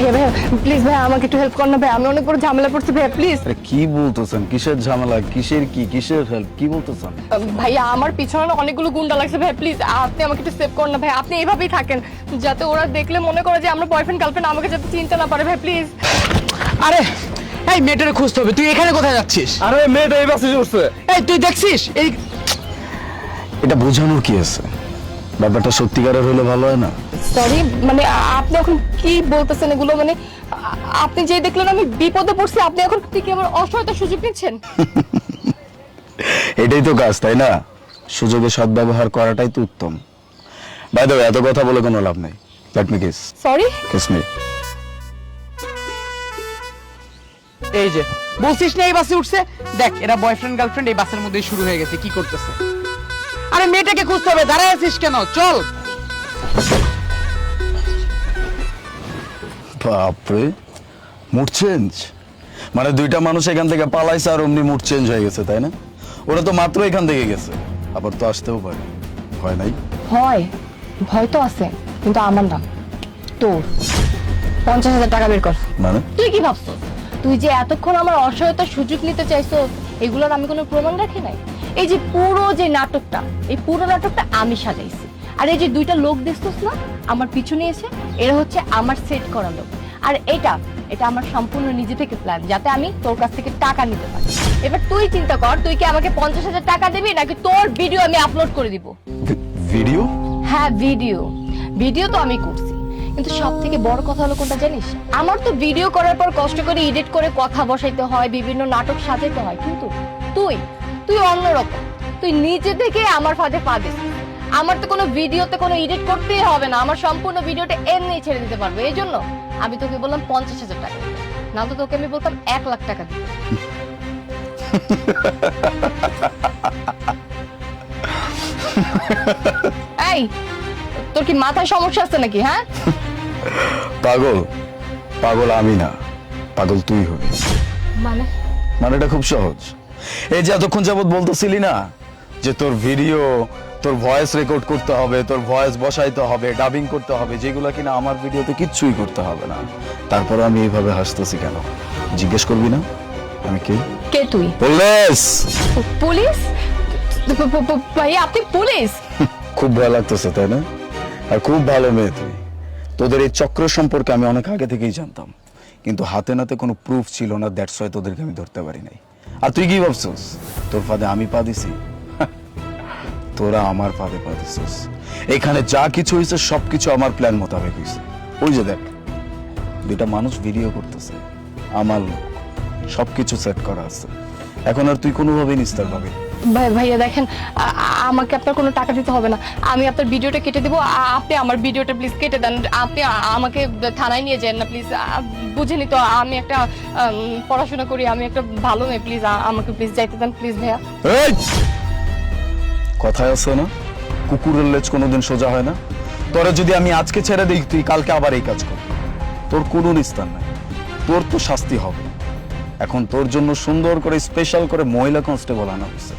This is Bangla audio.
ভাইয়া ভাইয়া প্লিজ ভাইয়া আমাকে একটু হেল্প করুন না ভাই, আমি অনেক বড় ঝামেলা পড়ছি ভাইয়া প্লিজ। আরে কি বলতেছেন? কিসের ঝামেলা? কিসের হেল্প? কি বলতেছেন? ভাইয়া আমার পিছনে না অনেকগুলো গুন্ডা লাগছে ভাইয়া, প্লিজ আপনি আমাকে একটু সেভ করুন না ভাই, আপনি এইভাবেই থাকেন যাতে ওরা দেখলে মনে করে যে আমরা বয়ফ্রেন্ড গার্লফ্রেন্ড, আমাকে যাতে চিনতে না পারে ভাই প্লিজ। আরে এই মেয়েটারে খুঁজতে হবে, তুই এখানে কোথায় যাচ্ছিস? আরে মেয়েটা এই বাসে উঠছে। এই তুই দেখছিস এই এটা বোঝানোর কি আছে? ব্যাপারটা সত্যিকারের হলে ভালো হয় না? সরি মানে আপনি এখন কি বলতেছেন এগুলো? মানে আপনি যে দেখলেন আমি বিপদে পড়ছি, আপনি এখন কি আমার অসহায়তার সুযোগ নিচ্ছেন? এটাই তো কাজ, তাই না? সুযোগের সদ্ব্যবহার করাটাই তো উত্তম। বাই দ্য ওয়ে, এত কথা বলে কোনো লাভ নাই। Let me kiss. Sorry kiss me. এই যে বলছিস না এই বাসে উঠছে, দেখ এরা বয়ফ্রেন্ড গার্লফ্রেন্ড এই বাসের মধ্যেই শুরু হয়ে গেছে, কি করতেছে? আরে মেয়েটাকে খুঁজতে হবে, দাঁড়ায় আছিস কেন? চল। বাপরে, মুড চেঞ্জ? মানে দুইটা মানুষ এখান থেকে পালাইছে আর অমনি মুড চেঞ্জ হয়ে গেছে, তাই না? ওরা তো মাত্র এখান থেকে গেছে, আবার তো আসতেও পারে। ভয় নাই? হয়, ভয় তো আছে কিন্তু আমার না, তোর। 50,000 টাকা বের কর। মানে? তুই কি ভাবছো তুই যে এতক্ষণ আমার অসহায়তার সুযোগ নিতে চাইছো, এগুলোর আমি কোনো প্রমাণ রাখি নাই? এই যে পুরো যে নাটকটা, এই পুরো নাটকটা আমি সাজাইছি। আর এই যে দুইটা লোক দেখছস না আমার পিছনে এসে, এরা হচ্ছে আমার সেট করা লোক। আর এটা এটা আমার সম্পূর্ণ নিজে থেকে প্ল্যান, যাতে আমি তোর কাছ থেকে টাকা নিতে পারি। এবার তুই চিন্তা কর, তুই কি আমাকে 50,000 টাকা দিবি নাকি তোর ভিডিও আমি আপলোড করে দিব? ভিডিও? হ্যাঁ ভিডিও, ভিডিও তো আমি করছি, কিন্তু সব থেকে বড় কথা হলো কোনটা জানিস? আমার তো ভিডিও করার পর কষ্ট করে এডিট করে কথা বসাইতে হয়, বিভিন্ন নাটক সাজাইতে হয়, কিন্তু তুই তুই অন্যরকম। তুই নিজে থেকে আমার ফাঁদে পা দিস। আমার তো কোনো ভিডিওতে কোনো এডিট করতেই হবে না, আমার সম্পূর্ণ ভিডিওটা এমনি ছেড়ে দিতে পারবো। এই জন্য আমি তোকে বললাম 50,000 টাকা, না তো তোকে আমি বলতাম 1,00,000 টাকা দিতে। এই তোর কি মাথায় সমস্যা আছে নাকি? হ্যাঁ পাগল? পাগল আমি না, পাগল তুই হবি। মানে মানে এটা খুব সহজ। এই যে এতক্ষণ যাবত বলতেছিলি না যে তোর ভিডিও, তোর ভয়েস রেকর্ড করতে হবে, তোর ভয়েস বসাইতে হবে, ডাবিং করতে হবে, যেগুলো কিনা আমার ভিডিওতে কিচ্ছুই করতে হবে না। তারপর আমি এইভাবে হাসতেছি কেন জিজ্ঞেস করবি না? আমি কে? কে তুই? পুলিশ। পুলিশ? ভাই আপনি পুলিশ? খুব ভয় লাগতেছে তাই না? আর খুব ভালো মেয়ে তুই। তোদের এই চক্র সম্পর্কে আমি অনেক আগে থেকেই জানতাম, কিন্তু হাতে নাতে কোনো প্রুফ ছিল না, দ্যাটস ওয়াই তোদেরকে আমি ধরতে পারি নাই। আর তুই কি ভাবছিস তোর ফাঁদে আমি পা দিছি? তোরা আমার ফাঁদে পা দিছিস। এখানে যা কিছু হয়েছে সবকিছু আমার প্ল্যান মোতাবেক হয়েছে। ওই যে দেখ, দুইটা মানুষ ভিডিও করতেছে, আমার লোক, সবকিছু সেট করা আছে। এখন আর তুই কোনোভাবেই নিস্তার পাবি। ভাইয়া দেখেন, আমাকে আপনার কোনো টাকা দিতে হবে না, আমি আপনার ভিডিওটা কেটে দেবো। আপনি আমার ভিডিওটা প্লিজ কেটে দেন, আপনি আমাকে থানায় নিয়ে যান না প্লিজ। বুঝেনি তো আমি একটা পড়াশোনা করি, আমি একটা ভালো মেয়ে, প্লিজ আমাকে প্লিজ যাইতে দেন প্লিজ ভাইয়া। এই! কথায় আছে না, কুকুরের লেজ কোনোদিন সোজা হয় না। তোরা যদি আমি আজকে ছেড়ে দিই, তুই কালকে আবার এই কাজ করবি। তোর কোনো নিস্তার নাই, তোর তো শাস্তি হবে। এখন তোর জন্য সুন্দর করে স্পেশাল করে মহিলা কনস্টেবল আনা হয়েছে।